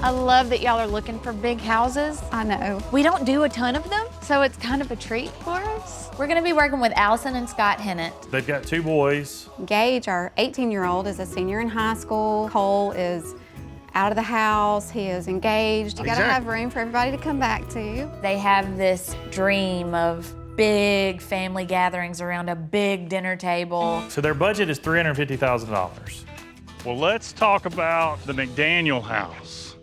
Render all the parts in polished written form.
I love that y'all are looking for big houses. I know. We don't do a ton of them, so it's kind of a treat for us. We're gonna be working with Allison and Scott Hennett. They've got 2 boys. Gage, our 18-year-old, is a senior in high school. Cole is out of the house. He is engaged. You gotta have room for everybody to come back to. They have this dream of big family gatherings around a big dinner table. So their budget is $350,000. Well, let's talk about the McDaniel House.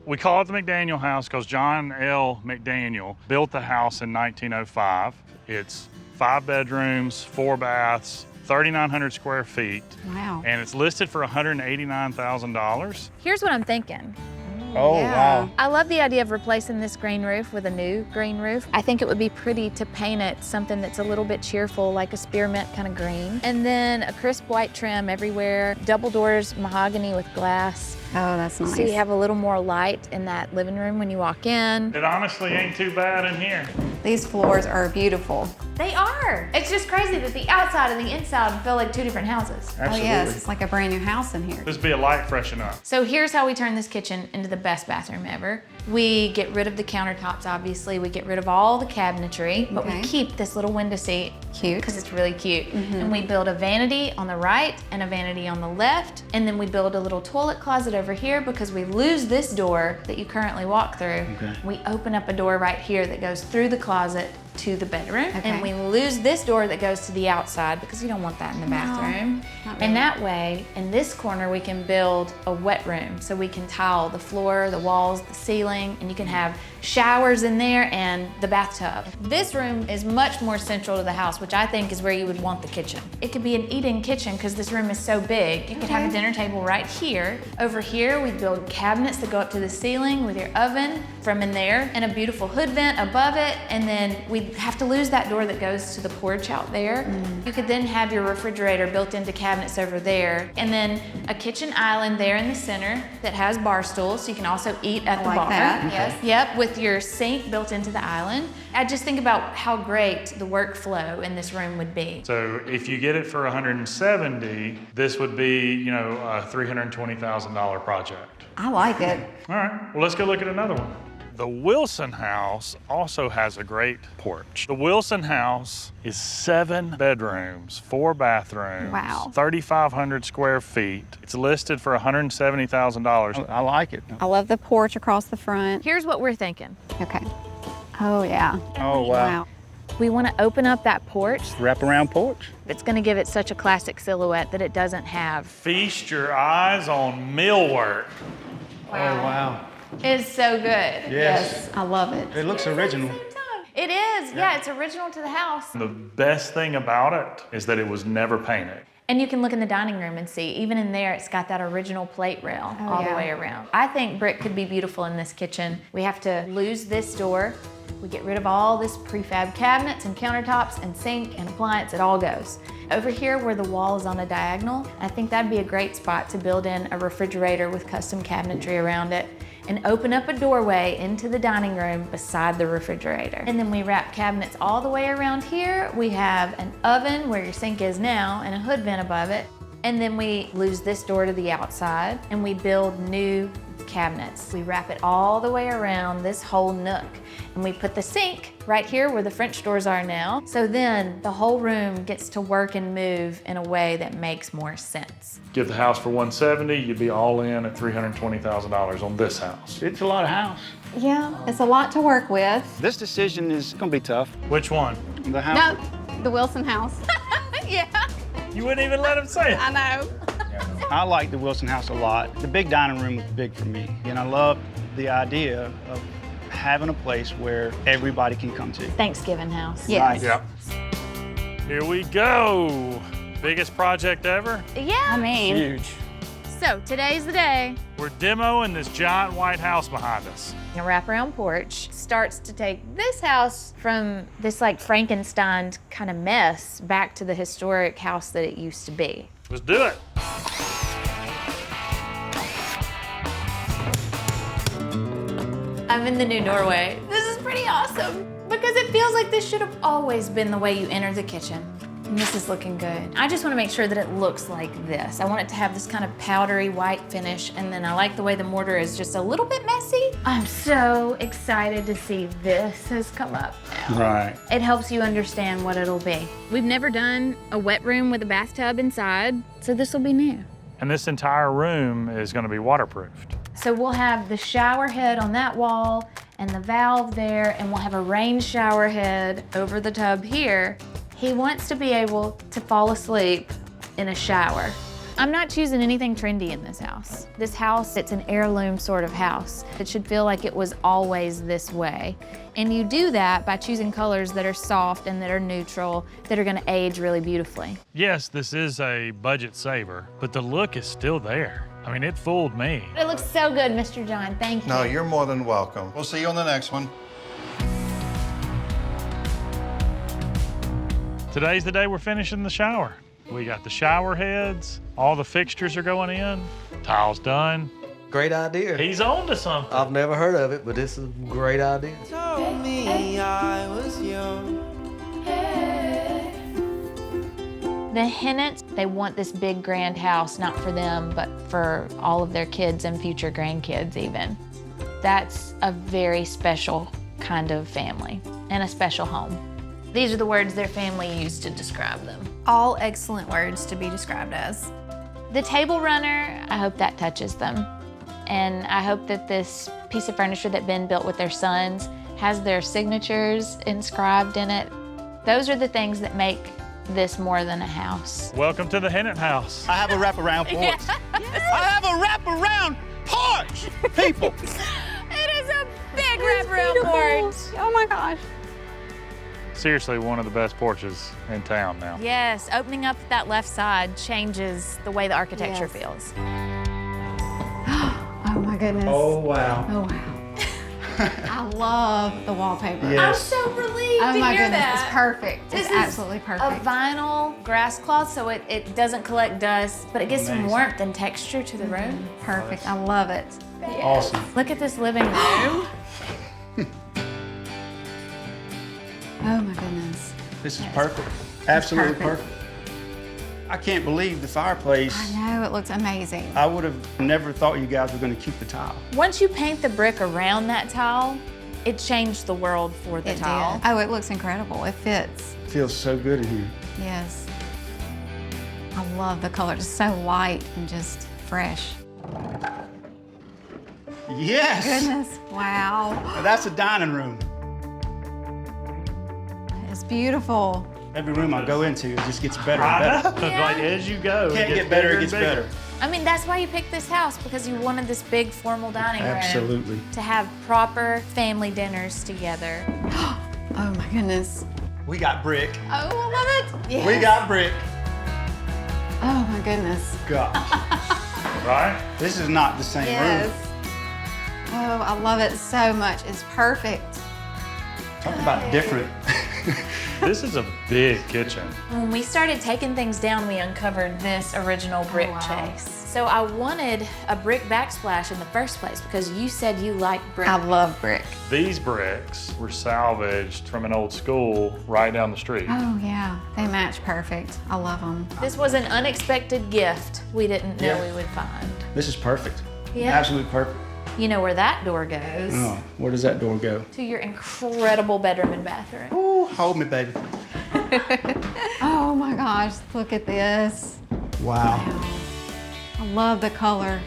We call it the McDaniel House because John L. McDaniel built the house in 1905. It's 5 bedrooms, 4 baths, 3,900 square feet. Wow. And it's listed for $189,000. Here's what I'm thinking. Oh, Yeah. wow. I love the idea of replacing this green roof with a new green roof. I think it would be pretty to paint it something that's a little bit cheerful, like a spearmint kind of green. And then a crisp white trim everywhere, double doors, mahogany with glass. Oh, that's nice. So you have a little more light in that living room when you walk in. It honestly ain't too bad in here. These floors are beautiful. They are. It's just crazy that the outside and the inside feel like 2 different houses. Absolutely. Oh yes, it's like a brand new house in here. This would be a light freshen up. So here's how we turn this kitchen into the best bathroom ever. We get rid of the countertops, obviously. We get rid of all the cabinetry, but Okay. we keep this little window seat. Cute. Because it's really cute. And we build a vanity on the right and a vanity on the left. And then we build a little toilet closet over here because we lose this door that you currently walk through. Okay. We open up a door right here that goes through the closet to the bedroom. Okay. And we lose this door that goes to the outside because you don't want that in the bathroom. not really. And that way, in this corner, we can build a wet room. So we can tile the floor, the walls, the ceiling, and you can have showers in there and the bathtub. This room is much more central to the house, which I think is where you would want the kitchen. It could be an eat-in kitchen because this room is so big. You could have a dinner table right here. Over here, we build cabinets that go up to the ceiling with your oven from in there and a beautiful hood vent above it. And then we have to lose that door that goes to the porch out there. You could then have your refrigerator built into cabinets over there. And then a kitchen island there in the center that has bar stools, so you can also eat at the like bar. that, yes. Yep, with your sink built into the island. I just think about how great the workflow in this room would be. So if you get it for $170,000, this would be, you know, a $320,000 project. I like it. All right, well, let's go look at another one. The Wilson House also has a great porch. The Wilson House is 7 bedrooms, 4 bathrooms, Wow. 3,500 square feet. It's listed for $170,000. I like it. I love the porch across the front. Here's what we're thinking. Okay. Oh yeah. Oh, wow. We want to open up that porch. Wraparound porch. It's going to give it such a classic silhouette that it doesn't have. Feast your eyes on millwork. Oh, wow. It's so good. Yes. I love it. It looks original. It is, yeah, it's original to the house. The best thing about it is that it was never painted. And you can look in the dining room and see, even in there, it's got that original plate rail all the yeah. way around. I think brick could be beautiful in this kitchen. We have to lose this door. We get rid of all this prefab cabinets and countertops and sink and appliance, it all goes. Over here where the wall is on a diagonal, I think that'd be a great spot to build in a refrigerator with custom cabinetry around it and open up a doorway into the dining room beside the refrigerator. And then we wrap cabinets all the way around here. We have an oven where your sink is now and a hood vent above it. And then we lose this door to the outside and we build new cabinets. We wrap it all the way around this whole nook. And we put the sink right here where the French doors are now. So then the whole room gets to work and move in a way that makes more sense. Give the house for $170,000, you'd be all in at $320,000 on this house. It's a lot of house. Yeah, it's a lot to work with. This decision is going to be tough. Which one? The house. No, the Wilson house. Yeah, You wouldn't even let him say it. I know. I like the Wilson house a lot. The big dining room was big for me. And I love the idea of having a place where everybody can come to. Thanksgiving house. Yes. Yep. Here we go. Biggest project ever. Yeah. I mean, Huge. So today's the day. We're demoing this giant white house behind us. A wraparound porch starts to take this house from this like Frankenstein kind of mess back to the historic house that it used to be. Let's do it. I'm in the new doorway. This is pretty awesome because it feels like this should have always been the way you enter the kitchen. And this is looking good. I just want to make sure that it looks like this. I want it to have this kind of powdery white finish, and then I like the way the mortar is just a little bit messy. I'm so excited to see this has come up now. Right. It helps you understand what it'll be. We've never done a wet room with a bathtub inside, so this will be new. And this entire room is gonna be waterproofed. So we'll have the shower head on that wall and the valve there, and we'll have a rain shower head over the tub here. He wants to be able to fall asleep in a shower. I'm not choosing anything trendy in this house. This house, it's an heirloom sort of house. It should feel like it was always this way. And you do that by choosing colors that are soft and that are neutral, that are gonna age really beautifully. Yes, this is a budget saver, but the look is still there. I mean, it fooled me. It looks so good, Mr. John, thank you. No, you're more than welcome. We'll see you on the next one. Today's the day we're finishing the shower. We got the shower heads, all the fixtures are going in, tiles done. Great idea. He's on to something. I've never heard of it, but this is a great idea. Told me I was young. The Hennets, they want this big grand house, not for them, but for all of their kids and future grandkids even. That's a very special kind of family and a special home. These are the words their family used to describe them. All excellent words to be described as. The table runner, I hope that touches them. And I hope that this piece of furniture that Ben built with their sons has their signatures inscribed in it. Those are the things that make this more than a house. Welcome to the Hennet house. I have a wraparound porch. I have a wraparound porch, people. It is a big wraparound porch. Oh my gosh. Seriously, one of the best porches in town now. Yes, opening up that left side changes the way the architecture Yes. feels. Oh my goodness. Oh, wow. Oh wow. I love the wallpaper. Yeah. I'm so relieved Oh to my hear goodness, that. it's perfect. This It's is absolutely perfect. A vinyl grass cloth, so it doesn't collect dust, but it gives some Amazing. warmth and texture to the room. Perfect. I love it. Awesome. Look at this living room. Oh my goodness. This is perfect. Absolutely perfect. perfect. I can't believe the fireplace. I know, it looks amazing. I would have never thought you guys were going to keep the tile. Once you paint the brick around that tile, it changed the world for the It tile. did. Oh, it looks incredible. It fits. It feels so good in here. Yes. I love the color. It's so light and just fresh. Yes. Goodness. Wow. Now that's a dining room. It's beautiful. Every room I go into, it just gets better and better. Like as you go, Can't gets get better, bigger it gets and bigger. better. I mean, that's why you picked this house, because you wanted this big formal dining room. Absolutely. To have proper family dinners together. Oh my goodness. We got brick. Oh, I love it. Yes. We got brick. Oh my goodness. Gosh. Right? This is not the same Yes. room. Oh, I love it so much. It's perfect. Talk about different. This is a big kitchen. When we started taking things down, we uncovered this original brick wow. chase. So I wanted a brick backsplash in the first place because you said you like brick. I love brick. These bricks were salvaged from an old school right down the street. Oh yeah, they match perfect. I love them. This was an unexpected gift we didn't know Yeah. we would find. This is perfect. Yeah. Absolutely perfect. You know where that door goes? Oh, where does that door go? To your incredible bedroom and bathroom. Oh, hold me, baby. Oh my gosh, look at this. Wow. I love the color.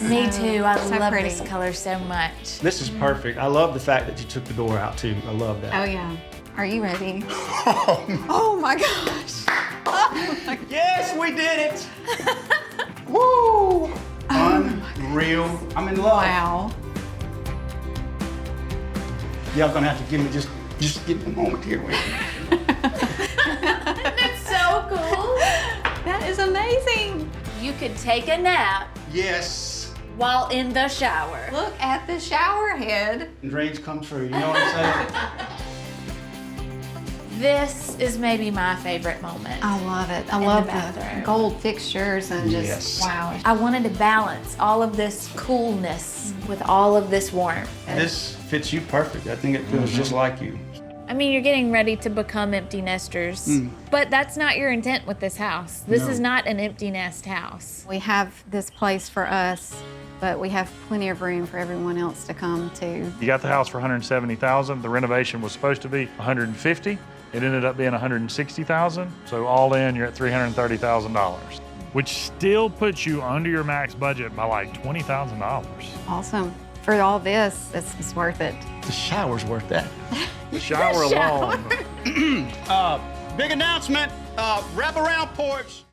Me So- too. I so love pretty. this color so much. This is perfect. I love the fact that you took the door out too. I love that. Oh yeah. Are you ready? Oh my gosh. Yes, we did it. Woo! Unreal. I'm in love. Wow. Y'all gonna have to give me just give me a moment here. Wait. It's so cool. That is amazing. You could take a nap Yes. while in the shower. Look at the shower head. Dreams come true. You know what I'm saying? This is maybe my favorite moment. I love it. I In love the bathroom. the gold fixtures and just Yes. wow. I wanted to balance all of this coolness with all of this warmth. This fits you perfect. I think it feels just like you. I mean, you're getting ready to become empty nesters, but that's not your intent with this house. This is not an empty nest house. We have this place for us, but we have plenty of room for everyone else to come to. You got the house for $170,000. The renovation was supposed to be $150,000. It ended up being $160,000. So all in, you're at $330,000, which still puts you under your max budget by like $20,000. Awesome. For all this, it's worth it. The shower's worth that. The shower alone. Big announcement, Wraparound Porch.